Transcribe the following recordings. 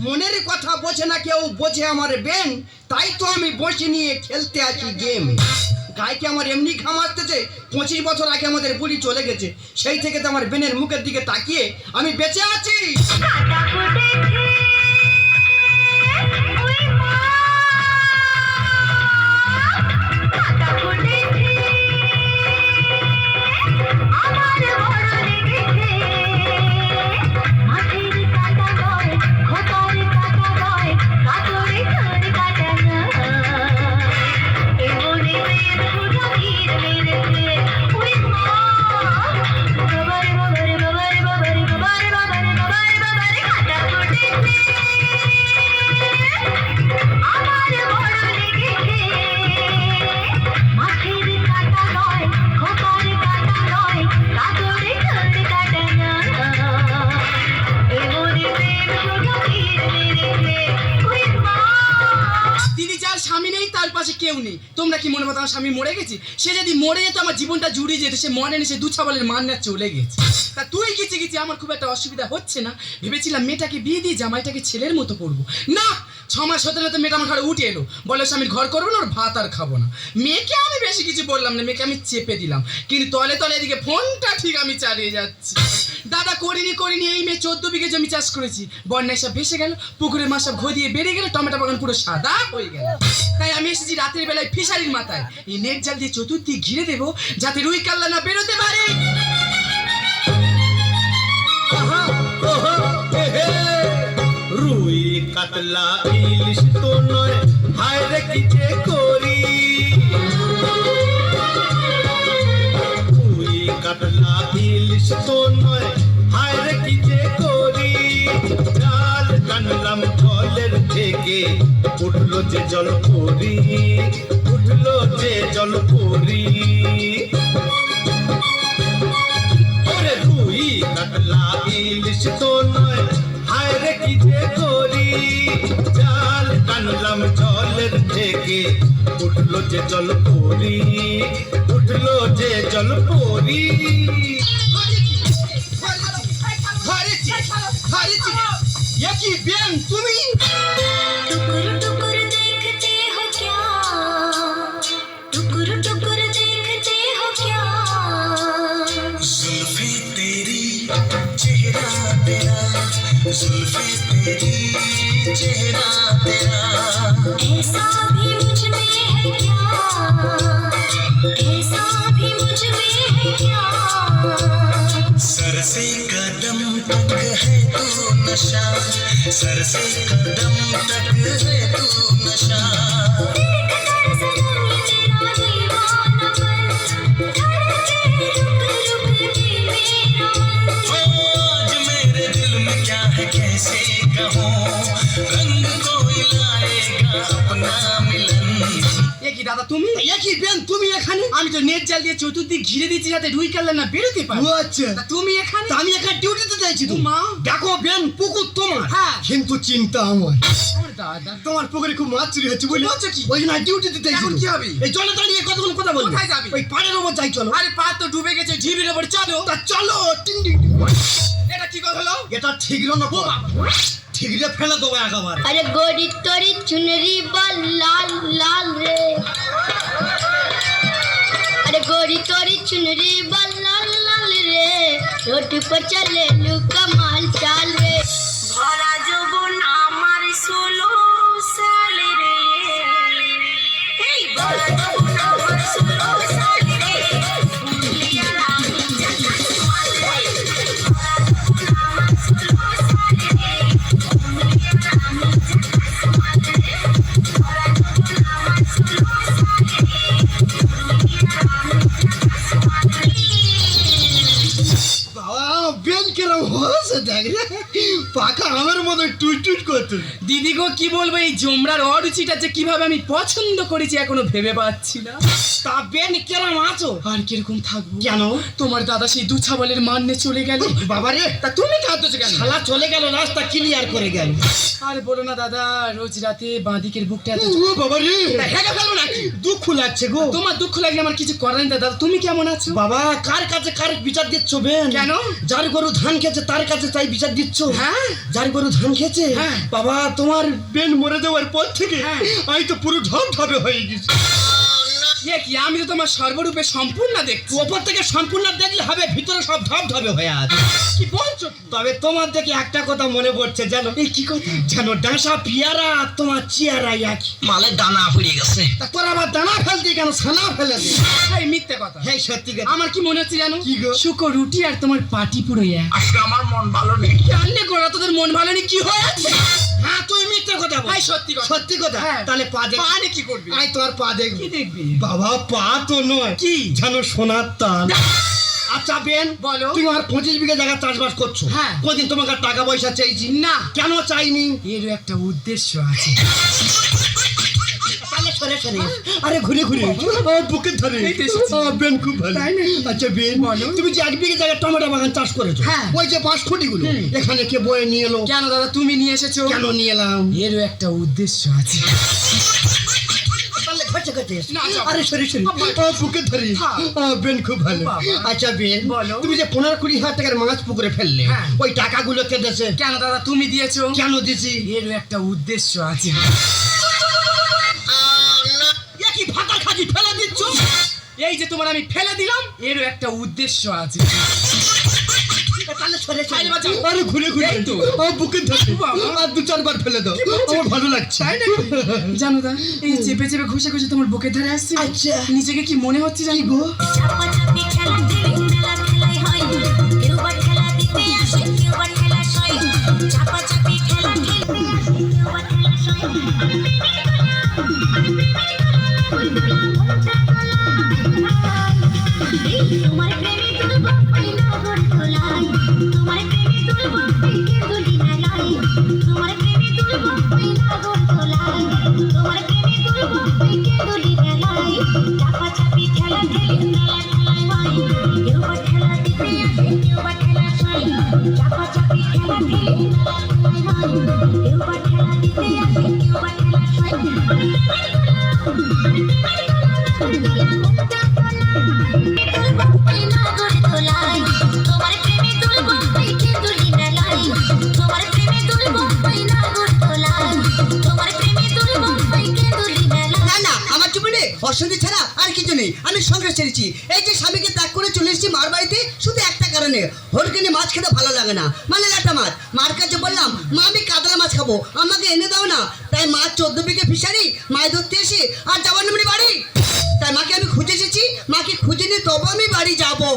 মনের কথা বোঝে না কেউ, বোঝে আমার বেন, তাই তো আমি বসে নিয়ে খেলতে আছি গেম। গায়কে আমার এমনি ঘাম আসতেছে, 25 বছর আগে আমাদের বুড়ি চলে গেছে, সেই থেকে তো আমার বেনের মুখের দিকে তাকিয়ে আমি বেঁচে আছি। কেউ নেই, তোমরা কি মনে করো আমার স্বামী মরে গেছি? সে যদি মরে যেত আমার জীবনটা জুড়িয়ে যেত, সে মরেনি, সে 2 ছাগলের মান না চলে গেছে। তা তুই গেছি আমার খুব একটা অসুবিধা হচ্ছে না, ভেবেছিলাম মেয়েটাকে বিয়ে দিয়ে জামাইটাকে ছেলের মতো পড়বো, না 6 মাস হতে হতে মেয়েটা আমার ঘরে উঠে এলো, বলে স্বামীর ঘর করবো না, ওর ভাত আর খাবো না। মেয়েকে আমি বেশি কিছু বললাম না, মেয়েকে আমি চেপে দিলাম, কিন্তু তলে তলে এদিকে ফোনটা ঠিক আমি চালিয়ে যাচ্ছি। দাদা করিনি এই মেয়ে 14 বিঘে জমি চাষ করেছি, বন্যায় সব ভেসে গেল, পুকুরের মাছ সব ঘুরিয়ে বেরিয়ে গেল, টমেটো বাগান পুরো সাদা হয়ে গেল। তাই আমি এসেছি রাতের বেলায় ফিশারির মাথায়, এই নেট জাল দিয়ে চতুর্দিক ঘিরে দেবো, যাতে রুই কাল্লা না বেরোতে পারে। রুই কাতলা ইলিশ তো নয়, হায় রে কি যে করি। রুই কাতলা ইলিশ তো নয়, হায় রে কি যে করি। জাল টানলাম জলের থেকে, উঠলো যে জল পরি, উঠলো যে জল পরি। ওরে রুই কাতলা ইলিশ তো নয়, হায় রে কি যে করি। জাল টানলাম জলের থেকে, উঠলো যে জল পরি, উঠলো যে জল পরি। কি বেন তুমি? टुकुर टुकुर देखते हो क्या, टुकुर टुकुर देखते हो क्या। जुल्फे तेरी चेहरा तेरा, जुल्फे तेरी चेहरा तेरा। ऐसा भी मुझ में है क्या, ऐसा भी मुझ में है क्या। सर से कदम तक है तू नशा, सर से कदम तक है तू नशा। आज मेरे दिल में क्या है कैसे कहूँ, रंग कोई लाएगा अपना मिलन। দাদা তুমি? কি বেন তুমি এখানে? আমি তো নেট জাল দিয়ে চতুর্দিক ঘিরে দিচ্ছি যাতে রুই কাল্লা না বেরোতে পারে। ও আচ্ছা, তুমি এখানে? আমি এখানে ডিউটিতে যাইছি। তো মা দেখো বেন, পুকুর তোমার, হ্যাঁ, কিন্তু চিন্তা আমার। দাদা তোমার পুকুরে খুব মাছ চুরি হচ্ছে বলি, হচ্ছে কি? ওই জন্য ডিউটিতে যাইছি। এখন কি হবে? এই জলে দাঁড়িয়ে কতক্ষণ কথা বলবো? কোথায় যাবি? ওই পাড়ের ওপর যাই চলো। আরে পা তো ডুবে গেছে, ঝিবির ওপর চলো। তা চলো। টিং টিং। এটা কি কথা হলো? এটা ঠিক না গো বাবা, ঠিক রে ফেলে দেবো একেবারে। अरे गोरी तोरी चुनरी बल लाल लाल रे, अरे गोरी तोरी चुनरी बल लाल लाल रे, रोड पर चले लू कमाल चाल रे। भरा যৌবন আমার 16 সাল রে, এই ভরা যৌবন আমার 16 সাল রে, বুলিয়া রানী জানা তোমার রে। ভরা যৌবন আমার 16 সাল রে, বুলিয়া রানী জানা তোমার রে। ভরা যৌবন আমার পাকা আমের মতো টুট টুট করতে। দিদি গো কি বলবো, এই জমরার অরুচিটা যে কিভাবে আমি পছন্দ করেছি এখনো ভেবে পাচ্ছি না। তা বেন কেরাম আছো? আর কিরকম থাকবো? কেন? তোমার দাদা সেই দুছাবলের মান্নে চলে গেল। বাবারে, তা তুমি কাঁদছো কেন? শালা চলে গেল, রাস্তা ক্লিয়ার করে গেল। আর বলো না দাদা, রোজ রাতে বাঁদিকের বুকটা এত ও বাবারে, তা হেগে ফেলো নাকি? দুঃখ লাগছে গো। তোমার দুঃখ লাগলে আমার কিছু করার নেই দাদা। তুমি কেমন আছো? বাবা, কার কাছে কার বিচার দিচ্ছ বেন? কেন? যার গরু ধান খেয়েছে তার কাছে তাই বিচার দিচ্ছ? হ্যাঁ। যার গরু ধান খেয়েছে? হ্যাঁ। বাবা, তোমার বেন মরে যাওয়ার পর থেকে হ্যাঁ। আমি তো পুরো ঢপঢপে হয়ে গেছি। এ কি, আমি তো তোমার সর্বরূপে সম্পূর্ণ দেখছি। ওপর থেকে সম্পূর্ণ দেখলে হবে, ভিতরে সব ঢপঢপে হয়ে আছে। কি বলছো? তবে তোমার দেখে একটা কথা মনে পড়ছে, জানো? এই কি কথা? জানো, ডাঁসা পিয়ারা তোমার চেয়ারা একই। মালে দানা হয়ে গেছে। তা তোর আবার দানা ফেলতে কেন? ছানা ফেলে দে। এই মিথ্যে কথা। হ্যাঁ, সত্যি কথা। আমার কি মনে হচ্ছে জানো? কি গো? শুকো রুটি আর তোমার পাটি পুরো এক। আজকে আমার মন ভালো নেই। জানলে গোড়া তোদের মন ভালো নেই কি হয়েছে? হ্যাঁ, তুই মিথ্যে কথা বল। এই সত্যি কথা। সত্যি কথা। হ্যাঁ। তাহলে পা দেখ। পানি কি করবি? আই তোর পা দেখবি। কি দেখবি? বাবা, পা তো নয়, কি? জানো, সোনার তান। আচ্ছা বেন, বলো। তুমি আমার 25 বিঘা জায়গা চাষবাস করছো। হ্যাঁ। কোনদিন তোমাকে আর টাকা পয়সা চাইছি? না। কেন চাইনি? এর একটা উদ্দেশ্য আছে। তাহলে সরে সরে। আরে ঘুরে ঘুরে বুকে ধরে। এই তো এসেছি। বেন খুব ভালো। তাই নাকি? আচ্ছা বেন, বলো। তুমি যে 1 বিঘা জায়গা টমেটো বাগান চাষ করেছো, হ্যাঁ। ওই যে 5 ফুটিগুলো এখানে কে বয়ে নিয়ে এলো? কেন দাদা তুমি নিয়ে এসেছো? কেন নিয়ে এলাম? এরও একটা উদ্দেশ্য আছে। তাহলে ঘষে ঘষে। না, যাও। আরে সরি সরি, বুকে ধরি। হ্যাঁ। বেন খুব ভালো। বাবা। আচ্ছা বেন, বলো। তুমি যে 15-20 হাজার টাকার মাছ পুকুরে ফেললে, হ্যাঁ। ওই টাকাগুলো কে দিয়েছে? কেন দাদা তুমি দিয়েছো? কেন দিছি? এরও একটা উদ্দেশ্য আছে। কি ফাঁকা খাজি ফেলে দিচ্ছ? এই যে তোমার আমি ফেলে দিলাম, এরও একটা উদ্দেশ্য আছে। তাহলে সরে সরে। আরে বাঁচাও। আরে ঘুরে ঘুরে এই তো। বুকে ধরে। বাবা। আর 2-4 বার ফেলে দাও, আমার ভালো লাগছে। তাই নাকি? জানো দা, এই যে চেপে চেপে ঘষে ঘষে তোমার বুকের ধারে আসছে। আচ্ছা। নিজেকে কি মনে হচ্ছে জানি গো? চাপাচাপি খেলা দিলে মেলা খেলাই হয়, কেউ বা খেলা দিতে আসে, কেউ বা খেলা সয়। চাপাচাপি খেলা দিলে কেউ বা খেলা সয়। তোমার প্রেমে তুলব পয়লা গোর তোলাই, তোমার প্রেমে তুলব পিকে দুলি মেলাই, তোমার প্রেমে তুলব পয়লা গোর তোলাই, তোমার প্রেমে তুলব পিকে দুলি মেলাই। চাপাচাপি খেলা খেলে মেলা খেলাই হয়, কেউ বা খেলা দিতে আসে, কেউ বা খেলা সয়। চাপাচাপি খেলা খেলে মেলা খেলাই হয়, কেউ বা খেলা দিতে আসে, কেউ বা খেলা সয়। তোমার প্রেমে তুলব পিকে দুলি মেলাই, তোমার প্রেমে তুলব পয়লা গোর তোলাই, তোমার প্রেমে তুলব পিকে দুলি মেলাই। না না, আমার জীবনে অশান্তি ছাড়া আর কিছু নেই। আমি সংসার ছেড়েছি। এই যে স্বামীকে ত্যাগ করে চলে এসেছি মার বাড়িতে, শুধু একটা কারণে, হরকিনে মাছ খেতে ভালো লাগে না, মানে ল্যাটা মাছ। মার কাছে বললাম, মা আমি কাতলা মাছ খাবো, আমাকে এনে দাও না। তাই মা 14 বিঘে ফিশারি মাছ ধরতে এসে আর যাবার নামনি বাড়ি। তাই মাকে আমি খুঁজে এসেছি, মাকে খুঁজে নিয়ে তবে আমি বাড়ি যাবো।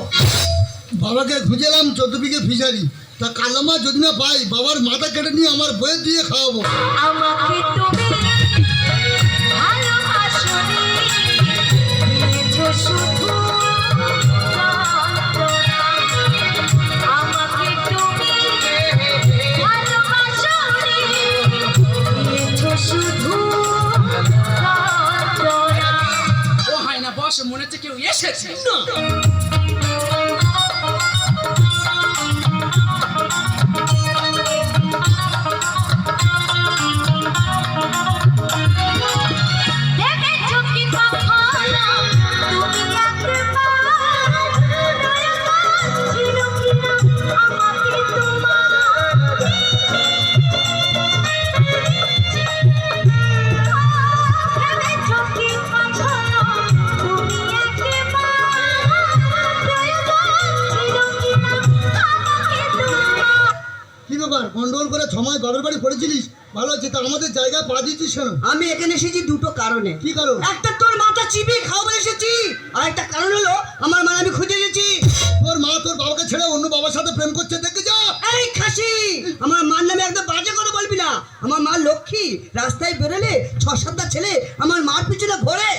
বাবাকে খুঁজেলাম 14 বিঘে ফিশারি, তা কালো মাছ যদি না পাই, বাবার মাথা কেটে নিয়ে আমার বইয়ের দিয়ে খাওয়াবো। আমাকে তুমি ভালোবাসনি, দিয়েছো শুধু যন্ত্রণা। আমাকে তুমি ভালোবাসনি, দিয়েছো শুধু যন্ত্রণা। ও হয় না, বস, মনে হচ্ছে কেউ এসেছে। দেখেছো কি কখনো তুমি একবার দরকার ছিল কিনা আমাকে তোমার? দেখেছো কি কখনো তুমি একবার দরকার ছিল কিনা আমাকে তোমার? কি ব্যাপার, গন্ডগোল করে 6 মাস বাবার বাড়ি পড়েছিলিস, ভালো আছে। তা আমাদের জায়গায় পা দিচ্ছিস কেন? আমি এখানে এসেছি দুটো কারণে। কি কারণ? একটা তোর মাথা চিবিয়ে খাওয়াবে এসেছি, আর একটা কারণ হলো আমার মা আমি খুঁজে এসেছি। তোর মা তোর বাবাকে ছেড়ে অন্য বাবার সাথে প্রেম করছে, দেখে যা। এই খাসি, আমার মার নামে একদম বাজে করে বলবি না। আমার মা লক্ষ্মী, রাস্তায় বেরোলে 6-7টা ছেলে আমার মার পিছনে ঘোরে।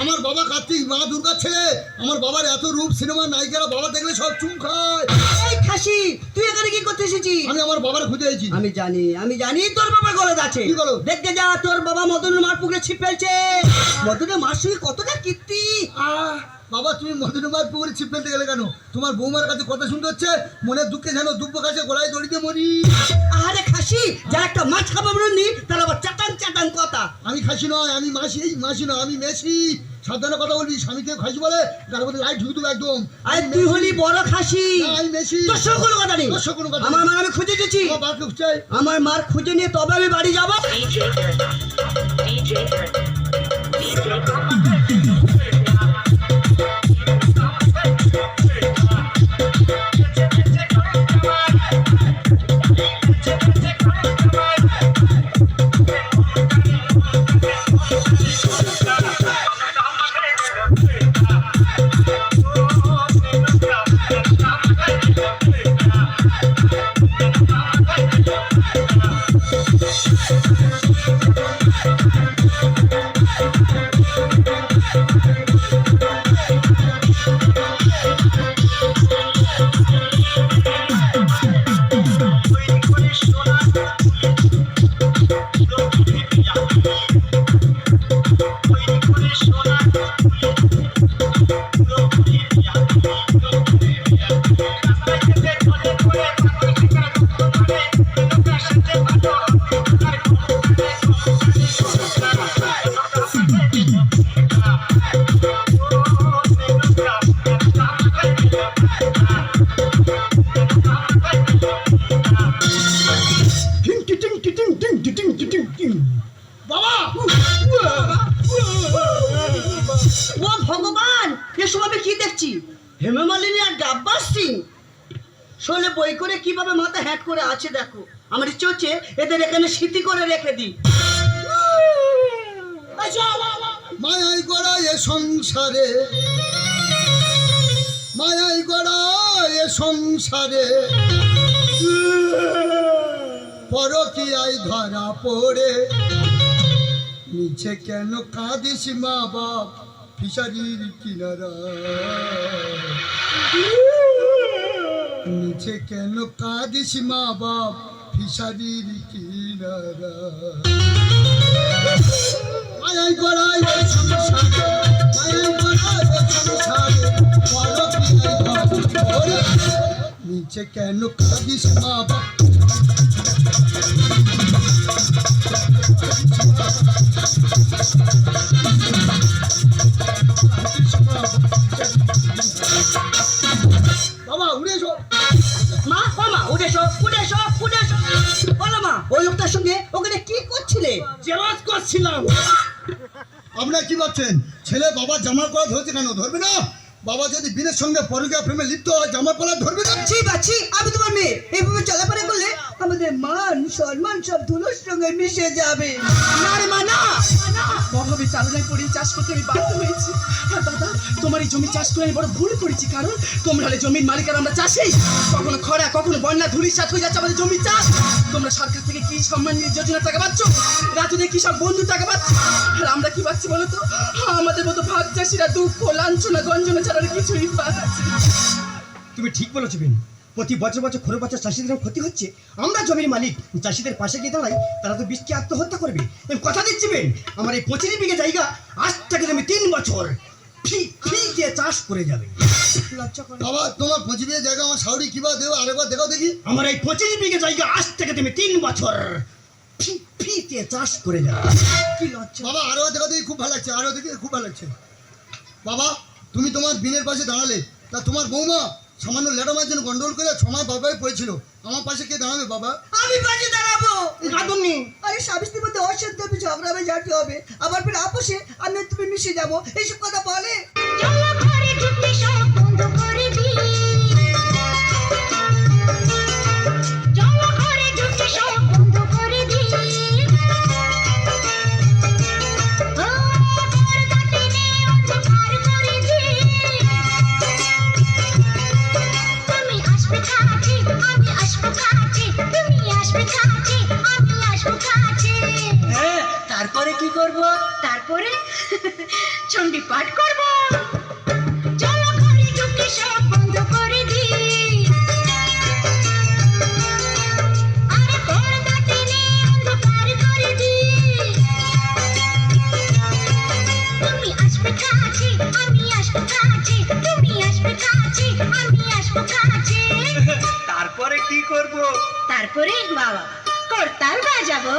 আমার বাবা কার্তিক, মা দুর্গার ছেলে। আমার বাবার এত রূপ, সিনেমার নায়িকারা বাবা দেখলে সব চুম খায়। এই খাসি, খাসি, তুই এখানে কি করতে এসেছিস? আমি আমার বাবার খুঁজে এসেছি। আমি জানি তোর বাবার গলদ আছে। কি গলদ? দেখতে যা, তোর বাবা মদনের মার পুকুরে ছিপ ফেলছে। মদনের মার সঙ্গে কতটা কীর্তি। বাবা তুমি মধুরমার পুকুরে ছিপ ফেলতে গেলে কেন? তোমার বৌমার কাছে কথা শুনতে হচ্ছে, মনের দুঃখে যেন দুব্ব কাছে গলায় দড়িতে মরি। আরে খাসি, যারা একটা মাছ খাবে বলেননি তারা আবার চাটান চাটান কথা। আমি খাসি নয়, আমি মাসি। এই মাসি নয়, আমি মেসি। সাবধানে কথা বলবি, স্বামীকে খাসি বলে তার মধ্যে লাইট ঢুকে দেবো একদম। আরে তুই হলি বড় খাসি। না, আমি মেসি। তোর সঙ্গে কোনো কথা নেই। তোর সঙ্গে কোনো কথা আমার নেই। মার আমি খুঁজে দিচ্ছি। আমার বাবাকে খুঁজছে। আমার মার খুঁজে নিয়ে তবে আমি বাড়ি যাবো। বাবা ও ভগবান, এসব আমি কি দেখছি? হেমা মালিনী আর ডাব্বা সিং শোলে বই করে কিভাবে মাথা হ্যাট করে আছে দেখো। আমার ইচ্ছে হচ্ছে এদের এখানে স্মৃতি করে রেখে দিই। মায়াই গড়া এ সংসারে, মায়াই গড়া এ সংসারে, পরকীয়ায় ধরা পড়ে নিচে কেন কাঁদিস মা বাপ ফিশারির কিনারা, নিচে কেন কাঁদিস মা বাপ ফিশারির কিনারা। মায়াই গড়াই এ সংসারে, মায়াই গড়াই এ সংসারে, পরকীয়ায় ধরা পড়ে নিচে কেন কাঁদিস মা বাপ। বাবা উড়ে এসো। মা, ও মা, উঠে এসো, উঠে এসো, উঠে এসো। বলো মা, ওই লোকটার সঙ্গে ওখানে কি করছিলে? জেলাস করছিলাম। আপনারা কি ভাবছেন ছেলে বাবার জামার কলা ধরছে কেন? ধরবে না? বাবা যদি বিনের সঙ্গে পরকীয়া প্রেমে লিপ্ত হয় জামার কলা ধরবে না? ছি বাচ্ছি, আমি তোমার মেয়ে, এইভাবে চলাফেরা করলে আমাদের মান সম্মান সব ধুলোর সঙ্গে মিশে যাবে। না রে মা, না। অভাবে চালনায় পড়ে চাষ করতে আমি বাধ্য হয়েছি। আর দাদা, তোমার এই জমি চাষ করে আমি বড় ভুল করেছি, কারণ তোমরা হলে জমির মালিক আর আমরা চাষি। কখনো খরা, কখনো বন্যা, ধুলির সাথ হয়ে যাচ্ছে আমাদের জমির চাষ। তোমরা সরকার থেকে কি সম্মান যোজনার টাকা পাচ্ছ, রাজুদের কি সব বন্ধু টাকা পাচ্ছ, আর আমরা কি পাচ্ছি বলো তো? আমাদের মতো ভাগ চাষিরা দুঃখ, লাঞ্ছনা, গঞ্জনা ছাড়া আর কিছুই পাচ্ছি। তুমি ঠিক বলেছো বেন। প্রতি বছর বছর খরে বছর চাষিদের ক্ষতি হচ্ছে। আমরা জমির মালিক, চাষিদের পাশে গিয়ে দাঁড়াই, তারা তো বৃষ্টি আত্মহত্যা করবে। আমি কথা দিচ্ছি বেন, আমার এই 25 বিঘে জায়গা আজ থেকে তুমি 3 বছর ফ্রি দিয়ে চাষ করে যাবে। লজ্জা করে বাবা তোমার 25 বিঘে জায়গা আমার শাউরি কিভাবে দেবো আরেকবার দেখাও দেখি। আমার এই 25 বিঘে জায়গা আজ থেকে তুমি 3 বছর ফ্রি দিয়ে চাষ করে যাবে। কি লজ্জা। বাবা আরো দেখা দেখি, খুব ভালো লাগছে, আরো দেখে খুব ভালো লাগছে। বাবা তুমি তোমার বিনের পাশে দাঁড়ালে, তা তোমার বৌমা সামান্য লেটামার জন্য গন্ডগোল করে 6 মাস বাবাই পড়েছিল, আমার পাশে কে দাঁড়াবে বাবা? আমি পাশে দাঁড়াবো। কাঁদুননি। আরে স্বামী স্ত্রীর মধ্যে অশান্তি হবে, ঝগড়া হবে, ঝাঁটি হবে, আবার ফের আপোষে আমি আর তুমি মিশে যাবো, এইসব কথা বলে। চলো ঘরে ঢুকতে সব বন্ধ করে দিই, চলো ঘরে ঢুকতে সব বন্ধ করে দিই, ও পর্দা টেনে অন্ধকার করে দিই, তুমি আসবে কাছে, আমি আসবো কাছে, তুমি আসবে কাছে, আমি আসবো কাছে। হ্যাঁ, তারপরে কি করব? তারপরে চণ্ডী পাঠ করব। চলো ঘরে ঢুকে সব বন্ধ করে দিই, করবো। তারপরে বাবা করতাল বাজাবো।